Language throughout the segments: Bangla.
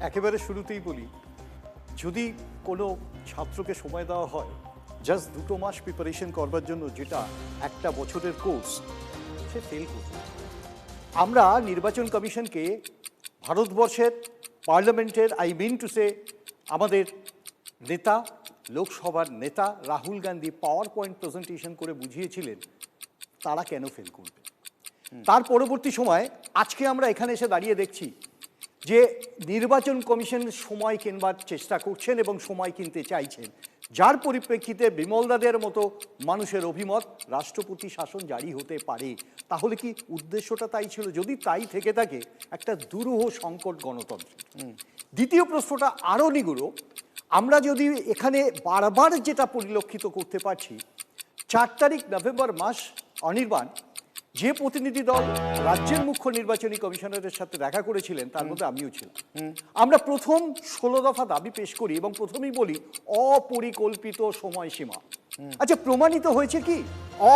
একেবারে শুরুতেই বলি, যদি কোনো ছাত্রকে সময় দেওয়া হয় জাস্ট 2 মাস প্রিপারেশন করবার জন্য, যেটা একটা বছরের কোর্স, সে ফেল করবে। আমরা নির্বাচন কমিশনকে ভারতবর্ষের পার্লামেন্টের আমাদের নেতা, লোকসভার নেতা Rahul Gandhi power point presentation করে বুঝিয়েছিলেন তারা কেন ফেল করবে। তার পরবর্তী সময় আজকে আমরা এখানে এসে দাঁড়িয়ে দেখছি যে নির্বাচন কমিশন সময় কেনবার চেষ্টা করছেন এবং সময় কিনতে চাইছেন, যার পরিপ্রেক্ষিতে বিমলদাদের মতো মানুষের অভিমত রাষ্ট্রপতি শাসন জারি হতে পারে। তাহলে কি উদ্দেশ্যটা তাই ছিল? যদি তাই থেকে থাকে, একটা দুরূহ সংকট গণতন্ত্রের। দ্বিতীয় প্রশ্নটা আরও নিগুড়। আমরা যদি এখানে বারবার যেটা পরিলক্ষিত করতে পারছি, 4 তারিখ নভেম্বর মাস অনির্বাণ যে প্রতিনিধি দল রাজ্যের মুখ্য নির্বাচনী কমিশনারের সাথে দেখা করেছিলেন, তার মধ্যে আমিও ছিলাম। আমরা প্রথম 16 দফা দাবি পেশ করি এবং প্রথমেই বলি অপরিকল্পিত সময়সীমা। আচ্ছা, প্রমাণিত হয়েছে কি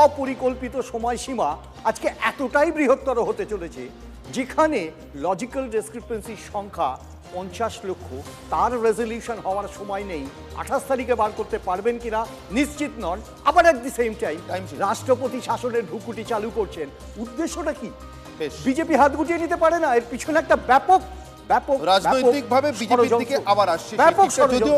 অপরিকল্পিত সময়সীমা আজকে এতটাই বৃহত্তর হতে চলেছে, যেখানে লজিক্যাল ডিসক্রিপেন্সির সংখ্যা 50 লক্ষ, তার রেজলিউশন হওয়ার সময় নেই। 28 তারিখে বার করতে পারবেন কিনা নিশ্চিত নন। আবার অ্যাট দি সেম টাইম রাষ্ট্রপতি শাসনের ভুকুটি চালু করছেন। উদ্দেশ্যটা কি? বিজেপি হাত গুটিয়ে নিতে পারে না, এর পিছনে একটা ব্যাপক রাজনৈতিকভাবে বিজেপির দিকে আবার আসছে। ব্যাপক ষড়যন্ত্র।